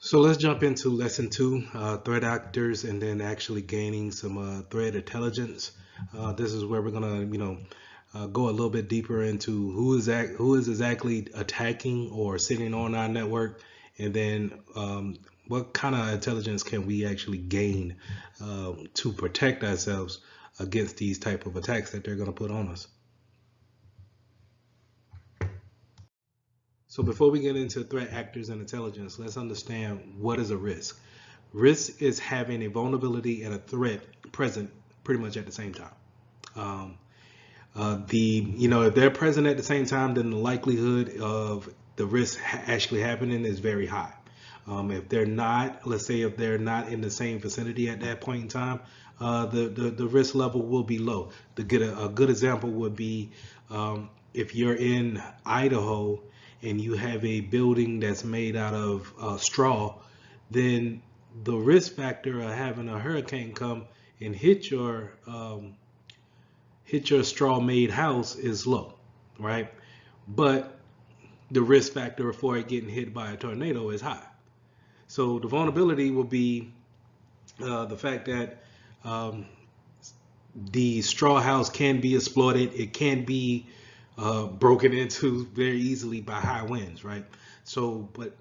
So let's jump into lesson two, threat actors, and then actually gaining some threat intelligence. This is where we're gonna, go a little bit deeper into who is exactly attacking or sitting on our network, and then what kind of intelligence can we actually gain to protect ourselves against these type of attacks that they're gonna put on us. So before we get into threat actors and intelligence, let's understand what is a risk. Risk is having a vulnerability and a threat present pretty much at the same time. Um, if they're present at the same time, then the likelihood of the risk actually happening is very high. If they're not, let's say if they're not in the same vicinity at that point in time, the risk level will be low. A good example would be if you're in Idaho and you have a building that's made out of straw, then the risk factor of having a hurricane come and hit your straw made house is low, right? But the risk factor for it getting hit by a tornado is high. So the vulnerability will be the fact that um, the straw house can be exploited. It can be broken into very easily by high winds, right? So, but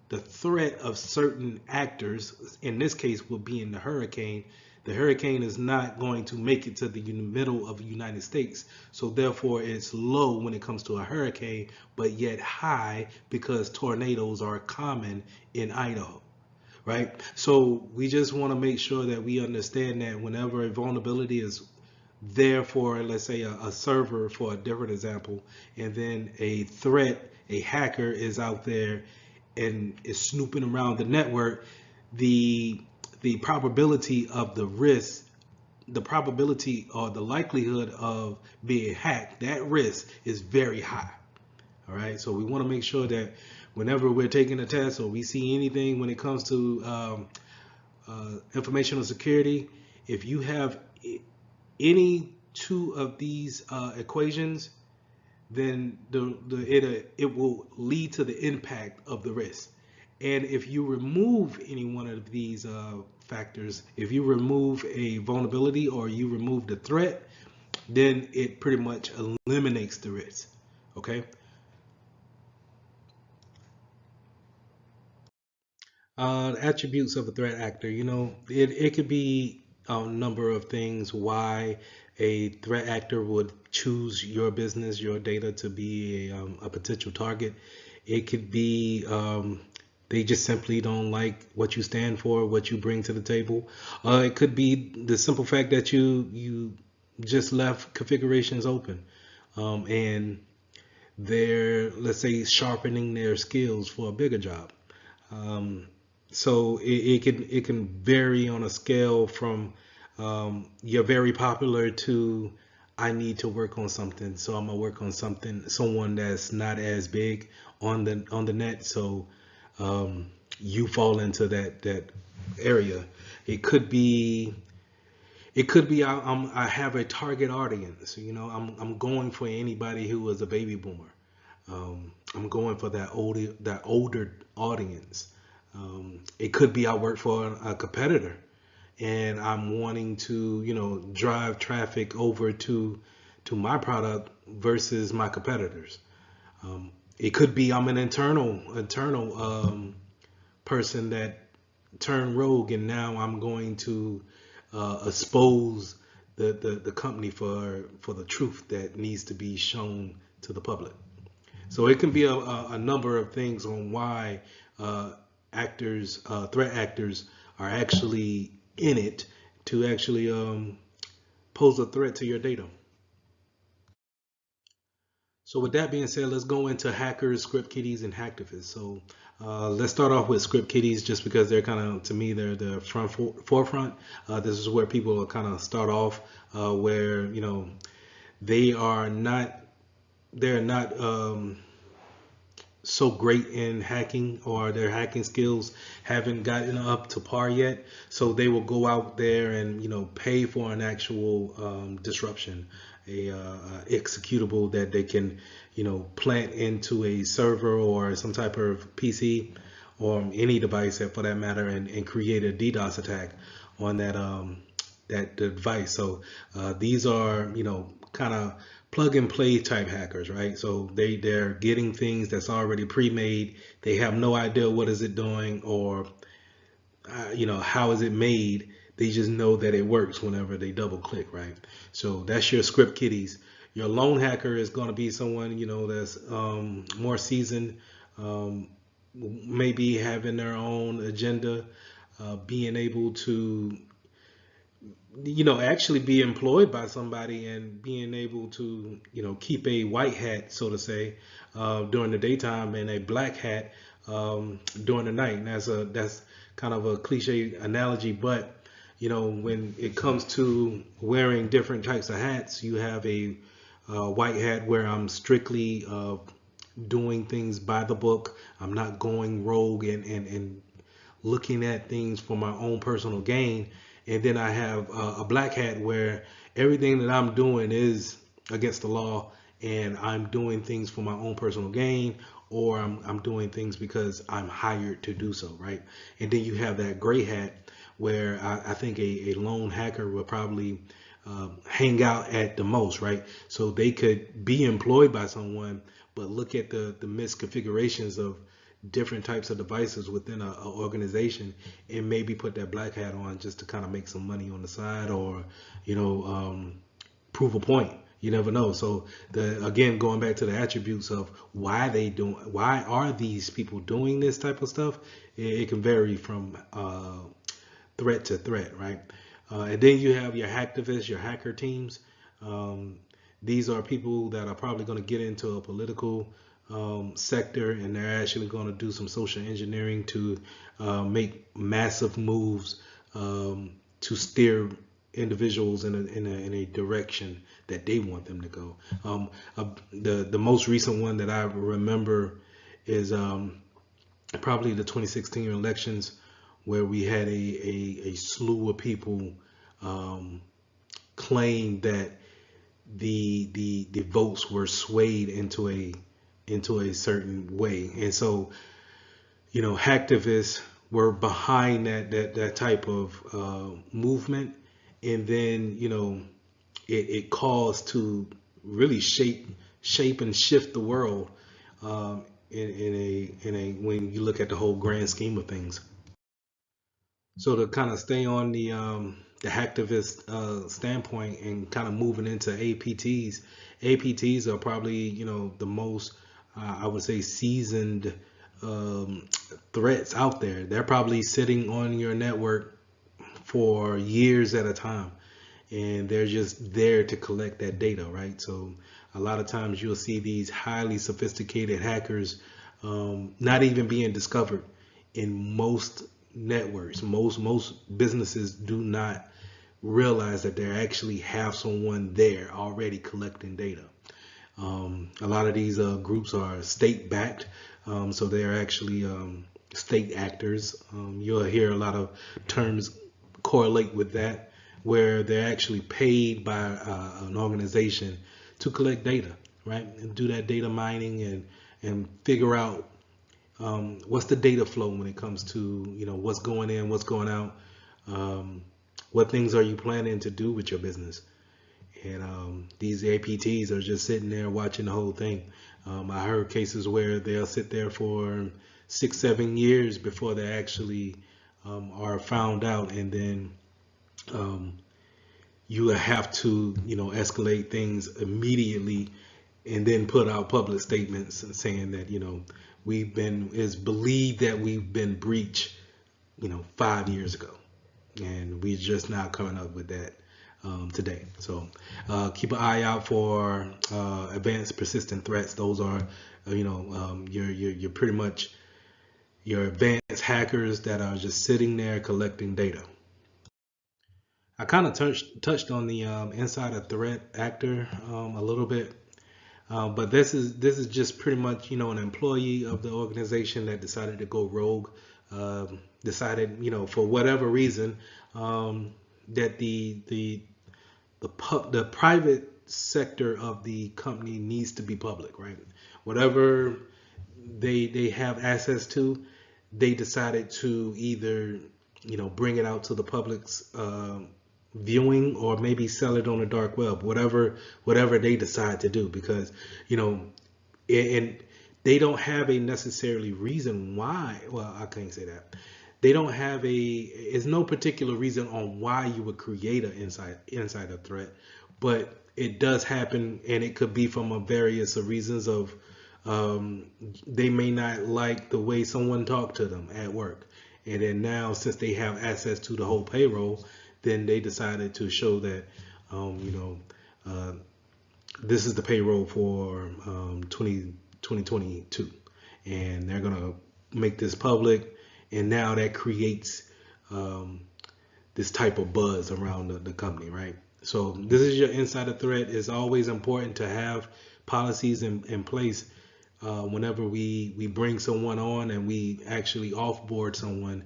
the threat of certain actors, in this case, will be in the hurricane. The hurricane is not going to make it to the middle of the United States, so therefore it's low when it comes to a hurricane, but yet high because tornadoes are common in Idaho, right? So we just want to make sure that we understand that whenever a vulnerability is there for, let's say, a server, for a different example, and then a threat, a hacker is out there and is snooping around the network, the the probability of the risk, the probability or the likelihood of being hacked, that risk is very high. All right, so we want to make sure that whenever we're taking a test or we see anything when it comes to informational security, if you have any two of these equations, then it will lead to the impact of the risk. And if you remove any one of these factors, if you remove a vulnerability or you remove the threat, then it pretty much eliminates the risk. Okay. Attributes of a threat actor. It could be a number of things why a threat actor would choose your business, your data to be a potential target. It could be they just simply don't like what you stand for, what you bring to the table. It could be the simple fact that you just left configurations open, and they're, let's say, sharpening their skills for a bigger job. Um, so it can vary on a scale from you're very popular to I need to work on something, so I'm gonna work on someone that's not as big on the net. So you fall into that area. It could be I have a target audience. I'm going for anybody who is a baby boomer. I'm going for that older audience. It could be I work for a competitor and I'm wanting to, drive traffic over to my product versus my competitors. It could be I'm an internal person that turned rogue, and now I'm going to expose the company for the truth that needs to be shown to the public. So it can be a number of things on why threat actors are actually in it to actually pose a threat to your data. So with that being said, let's go into hackers, script kiddies, and hacktivists. So let's start off with script kiddies, just because they're kind of, to me, they're the forefront. This is where people kind of start off, where they are not they're not so great in hacking, or their hacking skills haven't gotten up to par yet. So they will go out there and pay for an actual disruption, a executable that they can plant into a server or some type of PC, or any device for that matter, and create a DDoS attack on that device. So these are, kind of plug and play type hackers, right? So they're getting things that's already pre-made. They have no idea what is it doing, or how is it made. They just know that it works whenever they double click, right? So that's your script kiddies. Your lone hacker is going to be someone, that's more seasoned, um, maybe having their own agenda, being able to, actually be employed by somebody, and being able to, keep a white hat, so to say, during the daytime, and a black hat during the night. And that's kind of a cliche analogy, but when it comes to wearing different types of hats, you have a white hat where I'm strictly doing things by the book. I'm not going rogue and looking at things for my own personal gain. And then I have a black hat where everything that I'm doing is against the law, and I'm doing things for my own personal gain, or I'm doing things because I'm hired to do so, right? And then you have that gray hat where I think a lone hacker will probably hang out at the most, right? So they could be employed by someone, but look at the misconfigurations of different types of devices within a organization, and maybe put that black hat on just to kind of make some money on the side, or prove a point. You never know. So again, going back to the attributes of why are these people doing this type of stuff, it can vary from threat to threat, right? And then you have your hacktivists, your hacker teams. These are people that are probably going to get into a political sector, and they're actually going to do some social engineering to make massive moves to steer individuals in a direction that they want them to go. The most recent one that I remember is probably the 2016 elections, where we had a slew of people claim that the votes were swayed into a certain way. And so, hacktivists were behind that type of movement. And then, it caused to really shape and shift the world in a when you look at the whole grand scheme of things. So to kind of stay on the hacktivist standpoint, and kind of moving into APTs, APTs are probably, the most I would say seasoned threats out there. They're probably sitting on your network for years at a time, and they're just there to collect that data, right? So a lot of times you'll see these highly sophisticated hackers not even being discovered in most networks. Most businesses do not realize that they actually have someone there already collecting data. A lot of these groups are state backed, so they're actually state actors. You'll hear a lot of terms correlate with that, where they're actually paid by an organization to collect data, right, and do that data mining, and figure out what's the data flow when it comes to what's going in, what's going out, what things are you planning to do with your business. And these APTs are just sitting there watching the whole thing. I heard cases where they'll sit there for 6-7 years before they actually are found out, and then you have to escalate things immediately, and then put out public statements saying that it's believed that we've been breached 5 years ago, and we're just not coming up with that today. So keep an eye out for advanced persistent threats. Those are you're pretty much your advanced hackers that are just sitting there collecting data. I kind of touched on the insider threat actor a little bit. But this is just pretty much an employee of the organization that decided to go rogue, decided for whatever reason that the private sector of the company needs to be public, right? Whatever they have access to, they decided to either, bring it out to the public's viewing, or maybe sell it on the dark web, whatever they decide to do, because you know, and they don't have a necessarily reason why. Well, I can't say that. They don't have it's no particular reason on why you would create an insider threat, but it does happen, and it could be from a various of reasons of, they may not like the way someone talked to them at work, and then now, since they have access to the whole payroll, then they decided to show that, uh, this is the payroll for 2022, and they're gonna make this public, and now that creates, this type of buzz around the company, right? So this is your insider threat. It's always important to have policies in place, whenever we bring someone on and we actually offboard someone.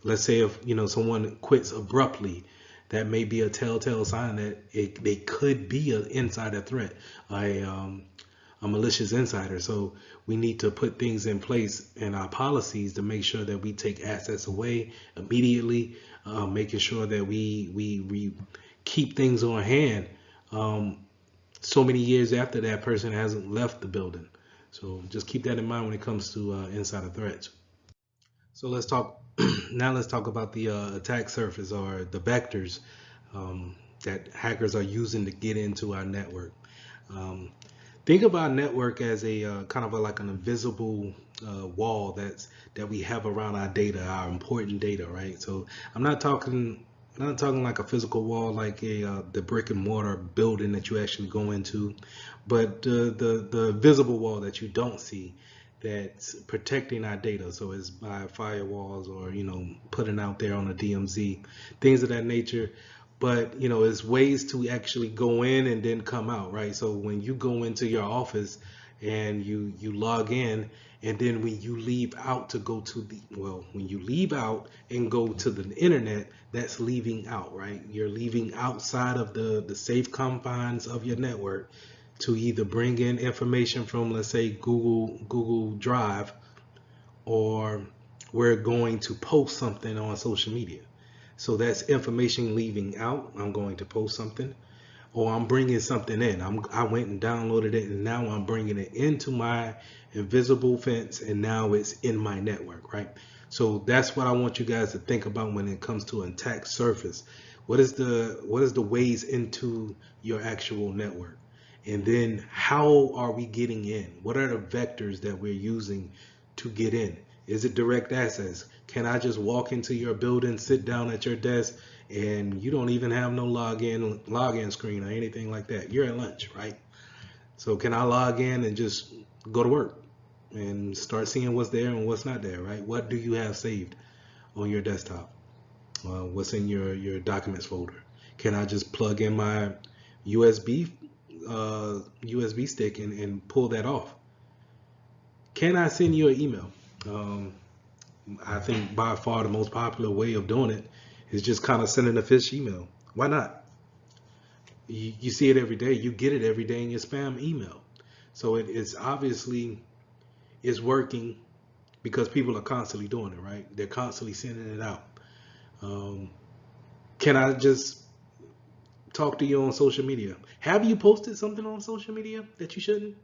Let's say if someone quits abruptly, that may be a telltale sign that they could be an insider threat, a malicious insider. So we need to put things in place in our policies to make sure that we take assets away immediately, making sure that we keep things on hand, so many years after that person hasn't left the building. So just keep that in mind when it comes to insider threats. So let's talk now. Let's talk about the attack surface, or the vectors, that hackers are using to get into our network. Think of our network as a kind of like an invisible wall that we have around our data, our important data, right? So I'm not talking like a physical wall, like the brick and mortar building that you actually go into, but the visible wall that you don't see, that's protecting our data. So it's by firewalls, or putting out there on a DMZ, things of that nature. But it's ways to actually go in and then come out, right? So when you go into your office and you log in, and then when you leave out to go to when you leave out and go to the internet, that's leaving out, right? You're leaving outside of the safe confines of your network to either bring in information from, let's say, Google Drive, or we're going to post something on social media. So that's information leaving out. I'm going to post something, or I'm bringing something in. I went and downloaded it, and now I'm bringing it into my invisible fence, and now it's in my network, right? So that's what I want you guys to think about when it comes to an attack surface. What is the ways into your actual network? And then how are we getting in? What are the vectors that we're using to get in? Is it direct access? Can I just walk into your building, sit down at your desk, and you don't even have no login screen or anything like that? You're at lunch, right? So can I log in and just go to work and start seeing what's there and what's not there, right? What do you have saved on your desktop? What's in your documents folder? Can I just plug in my USB stick and pull that off? Can I send you an email? I think by far the most popular way of doing it is just kind of sending a fish email. Why not? You see it every day. You get it every day in your spam email. So it's obviously it's working, because people are constantly doing it, right? They're constantly sending it out. Can I just talk to you on social media? Have you posted something on social media that you shouldn't?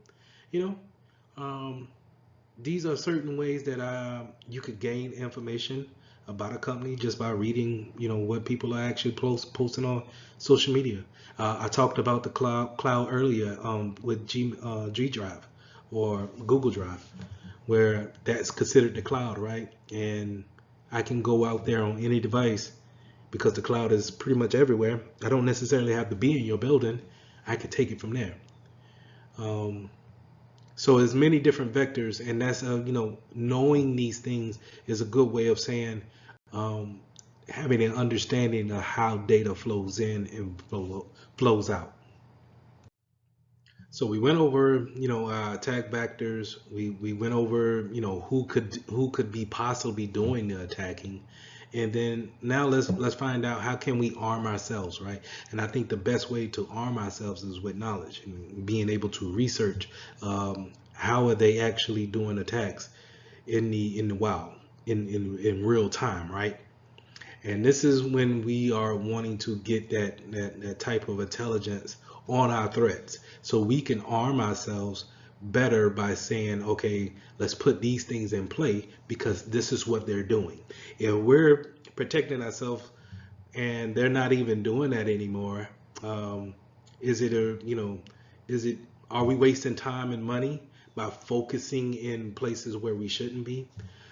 These are certain ways that you could gain information about a company just by reading, what people are actually posting on social media. I talked about the cloud earlier, with G Drive or Google Drive, where that's considered the cloud, right? And I can go out there on any device, because the cloud is pretty much everywhere. I don't necessarily have to be in your building. I can take it from there. So there's many different vectors, and that's knowing these things is a good way of saying, having an understanding of how data flows in and flows out. So we went over, attack vectors. We went over, who could be possibly doing the attacking, and then now let's find out how can we arm ourselves, right? And I think the best way to arm ourselves is with knowledge and being able to research, how are they actually doing attacks. in the wild in real time, right? And this is when we are wanting to get that type of intelligence on our threats, so we can arm ourselves better by saying, okay, let's put these things in play because this is what they're doing. If we're protecting ourselves and they're not even doing that anymore, um, is it a is it are we wasting time and money by focusing in places where we shouldn't be?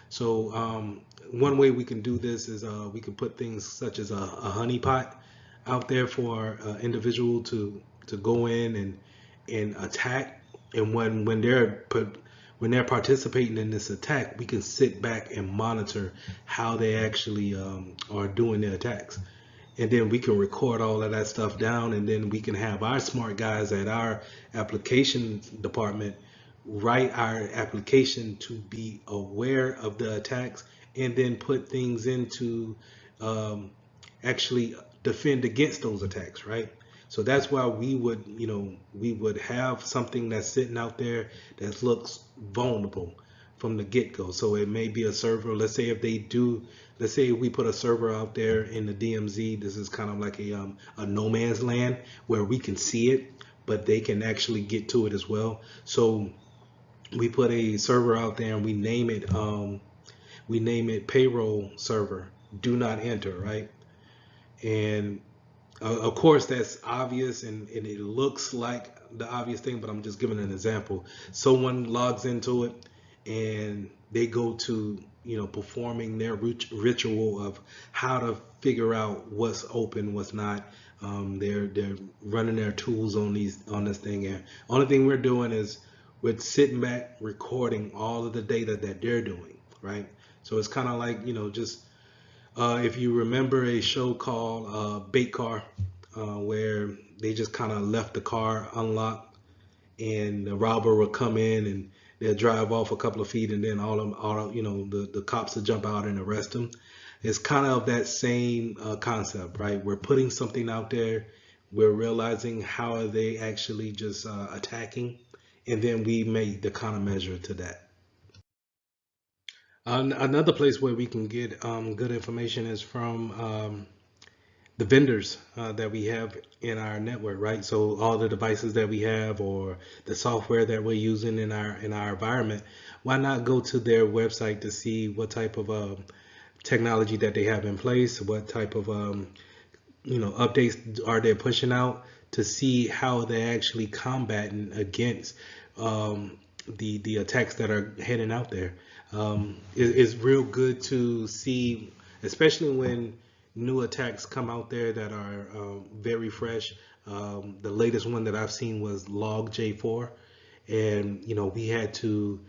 So one way we can do this is we can put things such as a honeypot out there for individual to go in and attack. And when they're participating in this attack, we can sit back and monitor how they actually are doing their attacks. And then we can record all of that stuff down, and then we can have our smart guys at our application department write our application to be aware of the attacks, and then put things into um, actually defend against those attacks, right? So that's why we would have something that's sitting out there that looks vulnerable from the get-go. So it may be a server. Let's say we put a server out there in the DMZ. This is kind of like a no man's land where we can see it, but they can actually get to it as well. So we put a server out there and we name it payroll server. Do not enter, right? And of course, that's obvious, and it looks like the obvious thing, but I'm just giving an example. Someone logs into it and they go to, performing their ritual of how to figure out what's open, what's not. They're running their tools on this thing, and only thing we're doing is we're sitting back recording all of the data that they're doing, right? So it's kind of like, just if you remember a show called Bait Car, where they just kind of left the car unlocked, and the robber will come in and they'll drive off a couple of feet, and then the cops will jump out and arrest them. It's kind of that same concept, right? We're putting something out there, we're realizing how are they actually just attacking, and then we make the countermeasure to that. Another place where we can get good information is from the vendors that we have in our network, right? So all the devices that we have, or the software that we're using in our environment, why not go to their website to see what type of technology that they have in place, what type of updates are they pushing out, to see how they're actually combating against the attacks that are heading out there. It's real good to see, especially when new attacks come out there that are very fresh. The latest one that I've seen was Log J4, and we had to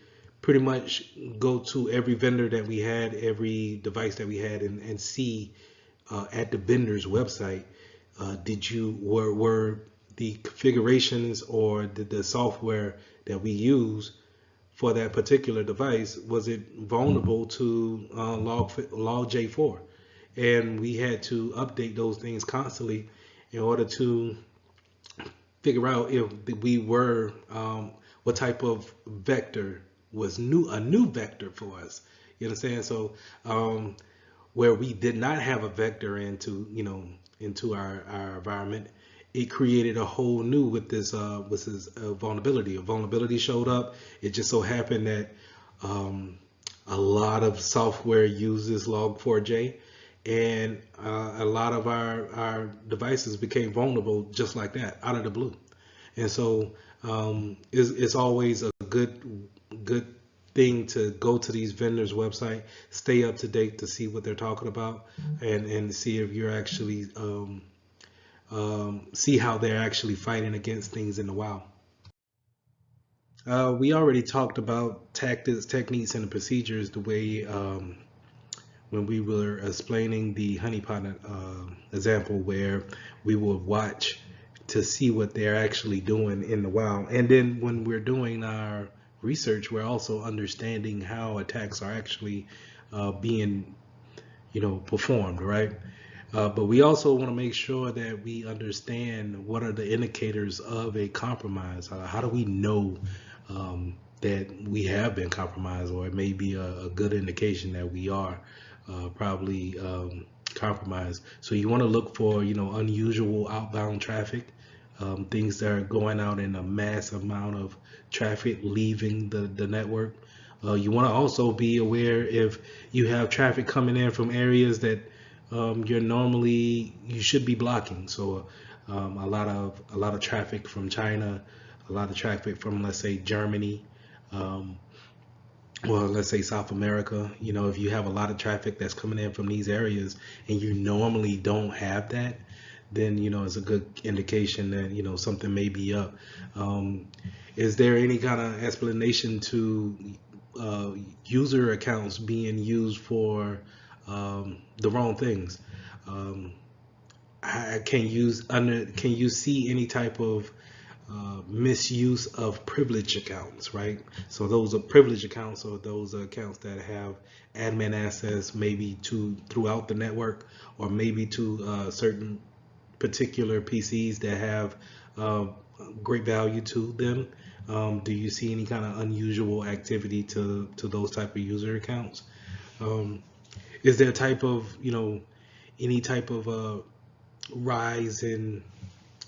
pretty much go to every vendor that we had, every device that we had, and see at the vendor's website, were the configurations or the software that we use for that particular device, was it vulnerable to Log J4? And we had to update those things constantly in order to figure out if we were what type of vector was a new vector for us. You understand? So where we did not have a vector into our environment, it created a whole new with this vulnerability. A vulnerability showed up. It just so happened that a lot of software uses Log4j, and a lot of our devices became vulnerable just like that, out of the blue. And so it's always a good thing to go to these vendors' website, stay up to date to see what they're talking about, and see if you're actually see how they're actually fighting against things in the wild. We already talked about tactics, techniques, and the procedures the way when we were explaining the honeypot example, where we would watch to see what they're actually doing in the wild. And then when we're doing our research, we're also understanding how attacks are actually being performed, right? But we also want to make sure that we understand what are the indicators of a compromise. How do we know that we have been compromised, or it may be a good indication that we are probably compromised. So you want to look for, unusual outbound traffic, things that are going out in a mass amount of traffic leaving the network. You want to also be aware if you have traffic coming in from areas that you should be blocking. So a lot of traffic from China, a lot of traffic from, let's say, Germany, um, well, let's say South America. If you have a lot of traffic that's coming in from these areas and you normally don't have that, then it's a good indication that something may be up. Um, is there any kind of explanation to uh, user accounts being used for the wrong things? Um, can you see any type of misuse of privilege accounts, right? So those are privilege accounts, or those are accounts that have admin access maybe to throughout the network, or maybe to certain particular PCs that have uh, great value to them. Do you see any kind of unusual activity to those type of user accounts? Um, is there a type of, any type of rise in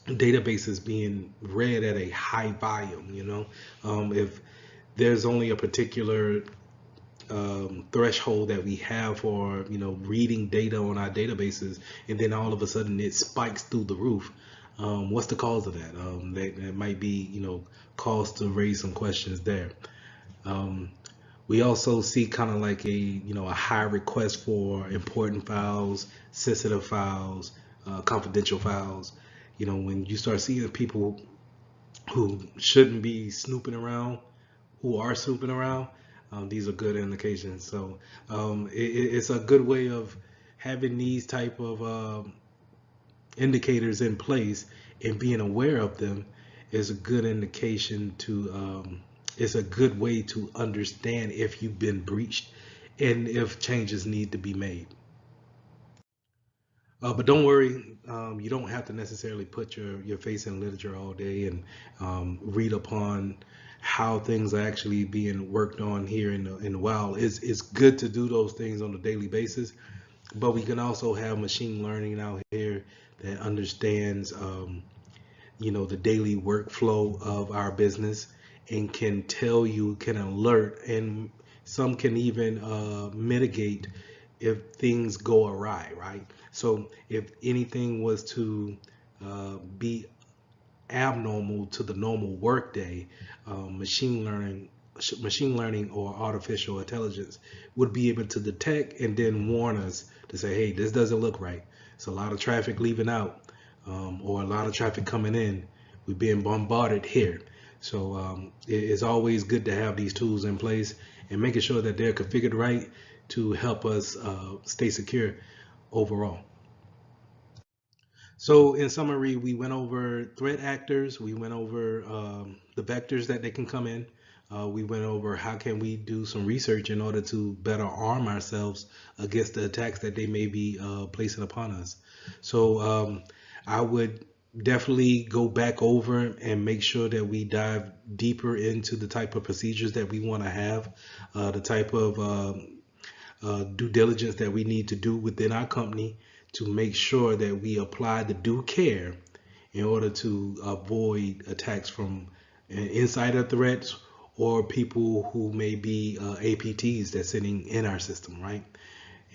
databases being read at a high volume? If there's only a particular threshold that we have for reading data on our databases, and then all of a sudden it spikes through the roof. What's the cause of that? That might be cause to raise some questions there. Um, we also see kind of like a high request for important files, sensitive files, confidential files. When you start seeing people who shouldn't be snooping around, who are snooping around, these are good indications. So it's a good way of having these type of indicators in place, and being aware of them is a good indication to it's a good way to understand if you've been breached and if changes need to be made. But don't worry, you don't have to necessarily put your face in literature all day and read upon how things are actually being worked on here in the wild. It's good to do those things on a daily basis, but we can also have machine learning out here that understands the daily workflow of our business, and can tell you, can alert, and some can even mitigate if things go awry, right? So if anything was to be abnormal to the normal workday, machine learning or artificial intelligence would be able to detect and then warn us to say, hey, this doesn't look right. It's a lot of traffic leaving out, or a lot of traffic coming in. We're being bombarded here. So it's always good to have these tools in place and making sure that they're configured right to help us stay secure overall. So in summary, we went over threat actors, we went over the vectors that they can come in, we went over how can we do some research in order to better arm ourselves against the attacks that they may be placing upon us. So I would definitely go back over and make sure that we dive deeper into the type of procedures that we want to have, the type of due diligence that we need to do within our company to make sure that we apply the due care in order to avoid attacks from insider threats or people who may be APTs that's sitting in our system, right?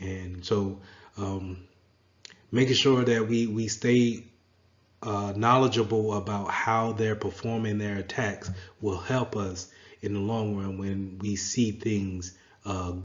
And so making sure that we stay knowledgeable about how they're performing their attacks will help us in the long run when we see things